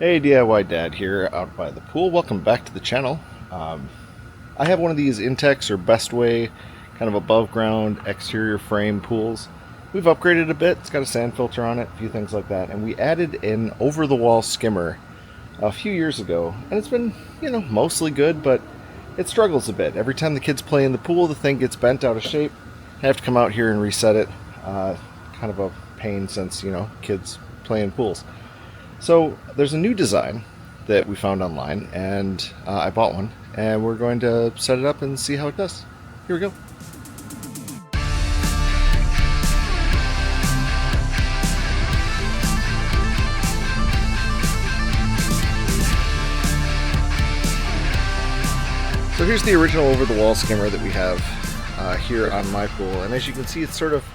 Hey, DIY Dad here out by the pool. Welcome back to the channel. I have one of these Intex or Bestway kind of above ground exterior frame pools. We've upgraded a bit. It's got a sand filter on it, a few things like that. And we added an over-the-wall skimmer a few years ago. And it's been, mostly good, but it struggles a bit. Every time the kids play in the pool, the thing gets bent out of shape. I have to come out here and reset it. Kind of a pain since, kids play in pools. So there's a new design that we found online, and I bought one, and we're going to set it up and see how it does. Here we go. So here's the original over-the-wall skimmer that we have here on my pool, and as you can see, it's sort of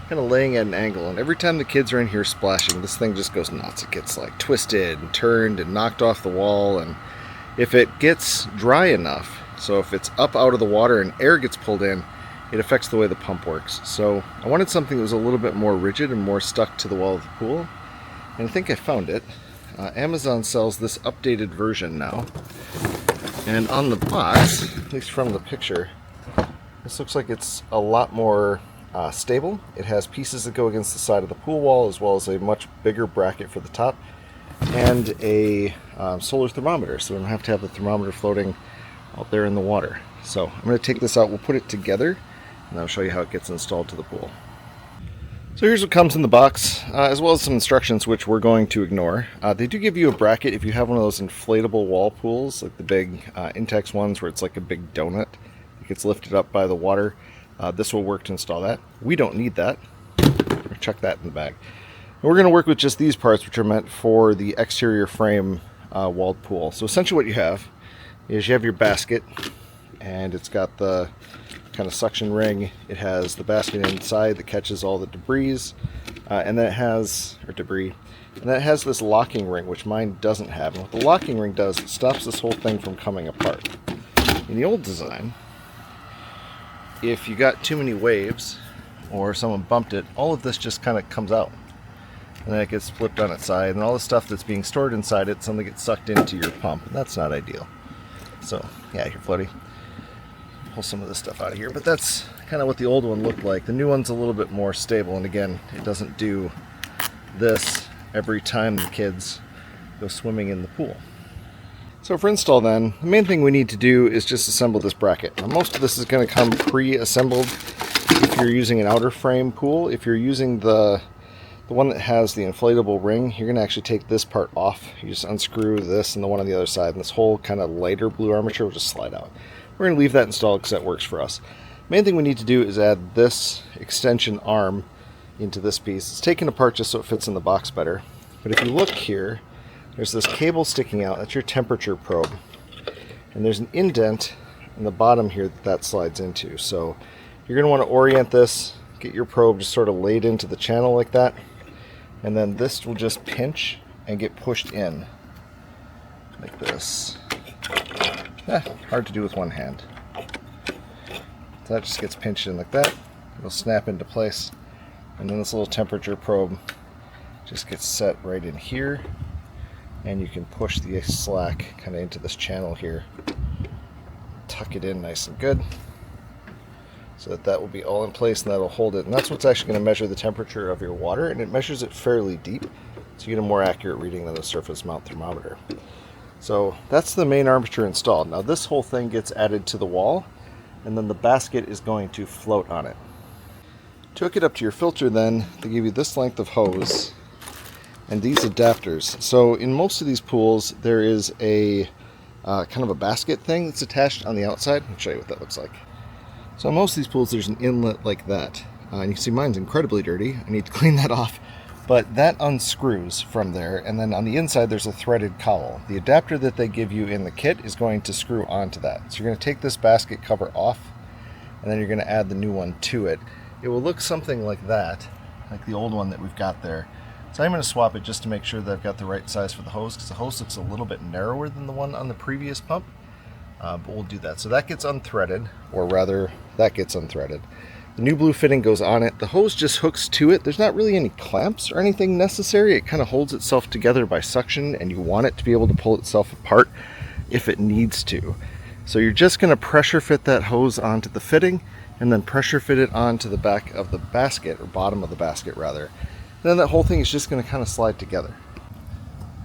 kind of laying at an angle, and every time the kids are in here splashing, this thing just goes nuts. It gets like twisted and turned and knocked off the wall, and if it gets dry enough, so if it's up out of the water and air gets pulled in, it affects the way the pump works. So I wanted something that was a little bit more rigid and more stuck to the wall of the pool, and I think I found it. Amazon sells this updated version now, and on the box, at least from the picture, this looks like it's a lot more stable. It has pieces that go against the side of the pool wall, as well as a much bigger bracket for the top, and a solar thermometer, so we don't have to have the thermometer floating out there in the water. So I'm going to take this out, we'll put it together, and I'll show you how it gets installed to the pool. So here's what comes in the box, as well as some instructions which we're going to ignore. They do give you a bracket if you have one of those inflatable wall pools, like the big Intex ones where it's like a big donut. It gets lifted up by the water. This will work to install that. We don't need that. We'll chuck that in the bag. And we're going to work with just these parts, which are meant for the exterior frame walled pool. So essentially what you have is you have your basket, and it's got the kind of suction ring. It has the basket inside that catches all the debris, and then it has, and then it has this locking ring, which mine doesn't have. And what the locking ring does, it stops this whole thing from coming apart. In the old design, if you got too many waves or someone bumped it, all of this just kind of comes out, and then it gets flipped on its side, and all the stuff that's being stored inside it suddenly gets sucked into your pump, and that's not ideal. So yeah, you're floaty. Pull some of this stuff out of here, but that's kind of what the old one looked like. The new one's a little bit more stable, and again, it doesn't do this every time the kids go swimming in the pool. So for install then, the main thing we need to do is just assemble this bracket. Now most of this is going to come pre-assembled if you're using an outer frame pool. If you're using the one that has the inflatable ring, you're going to actually take this part off. You just unscrew this and the one on the other side, and this whole kind of lighter blue armature will just slide out. We're going to leave that installed because that works for us. Main thing we need to do is add this extension arm into this piece. It's taken apart just so it fits in the box better. But if you look here, there's this cable sticking out. That's your temperature probe. And there's an indent in the bottom here that slides into. So you're going to want to orient this, get your probe just sort of laid into the channel like that. And then this will just pinch and get pushed in like this. Hard to do with one hand. So that just gets pinched in like that. It'll snap into place. And then this little temperature probe just gets set right in here. And you can push the slack kind of into this channel here. Tuck it in nice and good, so that will be all in place, and that'll hold it. And that's what's actually going to measure the temperature of your water, and it measures it fairly deep, so you get a more accurate reading than a surface mount thermometer. So that's the main armature installed. Now this whole thing gets added to the wall, and then the basket is going to float on it. To hook it up to your filter then, they give you this length of hose and these adapters. So in most of these pools there is a kind of a basket thing that's attached on the outside. I'll show you what that looks like. So in most of these pools there's an inlet like that, and you can see mine's incredibly dirty. I need to clean that off, but that unscrews from there, and then on the inside there's a threaded cowl. The adapter that they give you in the kit is going to screw onto that. So you're going to take this basket cover off, and then you're going to add the new one to it. It will look something like that, like the old one that we've got there. So I'm going to swap it just to make sure that I've got the right size for the hose, because the hose looks a little bit narrower than the one on the previous pump. But we'll do that. So that gets unthreaded, or rather, that gets unthreaded. The new blue fitting goes on it. The hose just hooks to it. There's not really any clamps or anything necessary. It kind of holds itself together by suction, and you want it to be able to pull itself apart if it needs to. So you're just going to pressure fit that hose onto the fitting, and then pressure fit it onto the back of the basket, or bottom of the basket rather. And then that whole thing is just going to kind of slide together.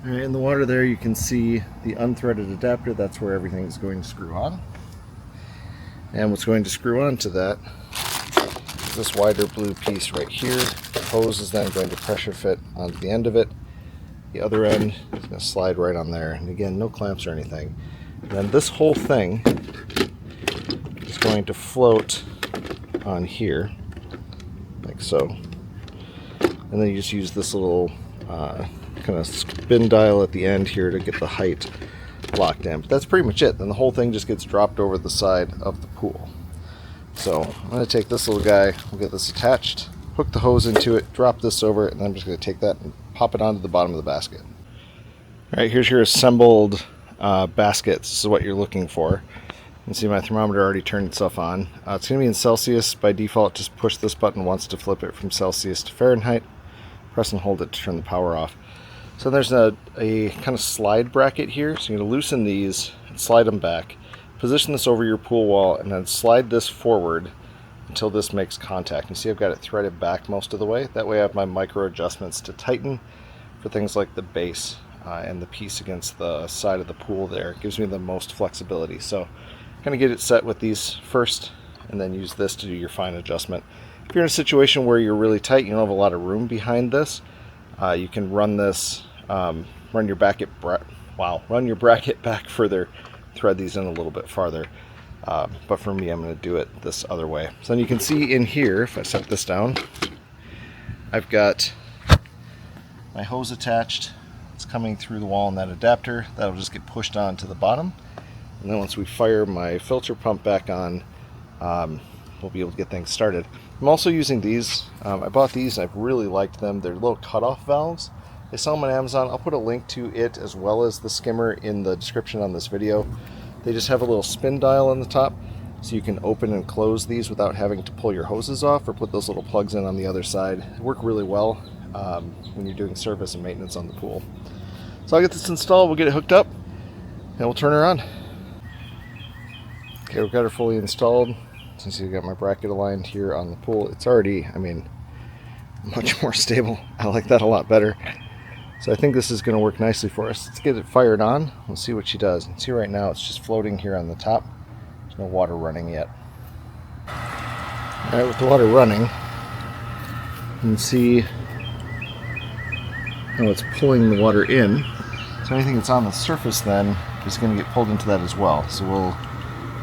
All right, in the water there you can see the unthreaded adapter. That's where everything is going to screw on. And what's going to screw onto that is this wider blue piece right here. The hose is then going to pressure fit onto the end of it. The other end is going to slide right on there. And again, no clamps or anything. And then this whole thing is going to float on here, like so. And then you just use this little kind of spin dial at the end here to get the height locked in. But that's pretty much it. Then the whole thing just gets dropped over the side of the pool. So I'm going to take this little guy, we'll get this attached, hook the hose into it, drop this over it, and then I'm just going to take that and pop it onto the bottom of the basket. Alright, here's your assembled basket. This is what you're looking for. You can see my thermometer already turned itself on. It's going to be in Celsius by default. Just push this button once to flip it from Celsius to Fahrenheit. Press and hold it to turn the power off. So there's a kind of slide bracket here. So you're going to loosen these and slide them back. Position this over your pool wall and then slide this forward until this makes contact. You see I've got it threaded back most of the way. That way I have my micro adjustments to tighten for things like the base and the piece against the side of the pool there. It gives me the most flexibility. So I'm going to get it set with these first and then use this to do your fine adjustment. If you're in a situation where you're really tight, you don't have a lot of room behind this, you can run this, run your bracket back further, thread these in a little bit farther. But for me, I'm going to do it this other way. So then you can see in here, if I set this down, I've got my hose attached. It's coming through the wall in that adapter. That'll just get pushed on to the bottom. And then once we fire my filter pump back on, we'll be able to get things started. I'm also using these. I bought these. I've really liked them. They're little cutoff valves. They sell them on Amazon. I'll put a link to it as well as the skimmer in the description on this video. They just have a little spin dial on the top, so you can open and close these without having to pull your hoses off or put those little plugs in on the other side. They work really well when you're doing service and maintenance on the pool. So I'll get this installed, we'll get it hooked up, and we'll turn her on. Okay, we've got her fully installed. Since you've got my bracket aligned here on the pool, it's already, much more stable. I like that a lot better. So I think this is going to work nicely for us. Let's get it fired on. We'll see what she does. You can see right now it's just floating here on the top. There's no water running yet. Alright, with the water running, you can see how it's pulling the water in. So anything that's on the surface then is going to get pulled into that as well. So we'll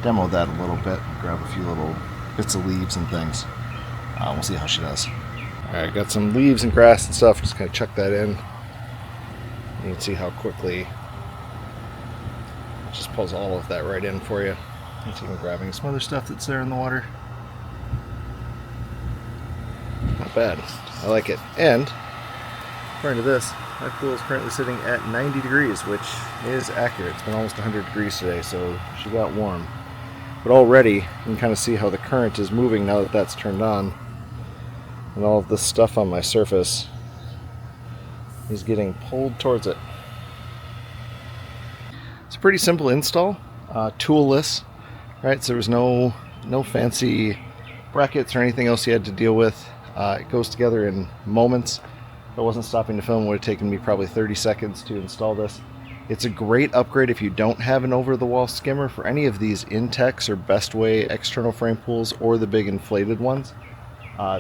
demo that a little bit. Grab a few little bits of leaves and things. We'll see how she does. Alright, got some leaves and grass and stuff. Just going to chuck that in. You can see how quickly it just pulls all of that right in for you. It's even grabbing some other stuff that's there in the water. Not bad. I like it. And according to this, my pool is currently sitting at 90 degrees, which is accurate. It's been almost 100 degrees today, so she got warm. But already you can kind of see how the current is moving now that that's turned on. And all of this stuff on my surface is getting pulled towards it. It's a pretty simple install, toolless, right? So there's no fancy brackets or anything else you had to deal with. It goes together in moments. If I wasn't stopping to film, it would have taken me probably 30 seconds to install this. It's a great upgrade if you don't have an over-the-wall skimmer for any of these Intex or Bestway external frame pools or the big inflated ones.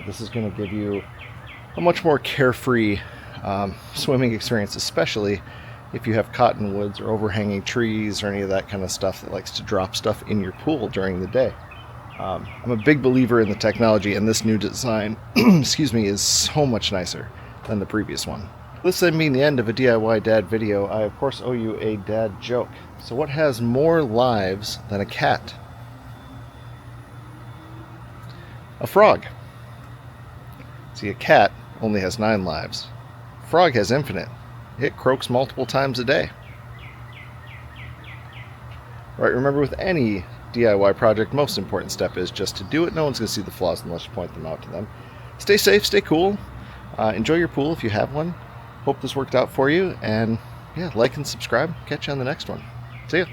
This is going to give you a much more carefree swimming experience, especially if you have cottonwoods or overhanging trees or any of that kind of stuff that likes to drop stuff in your pool during the day. I'm a big believer in the technology, and this new design excuse me, is so much nicer than the previous one. This being the end of a DIY dad video, I of course owe you a dad joke. So what has more lives than a cat? A frog. See, a cat only has 9 lives. A frog has infinite. It croaks multiple times a day. Right, remember with any DIY project, most important step is just to do it. No one's going to see the flaws unless you point them out to them. Stay safe, stay cool, enjoy your pool if you have one. Hope this worked out for you, and yeah, like and subscribe. Catch you on the next one. See ya.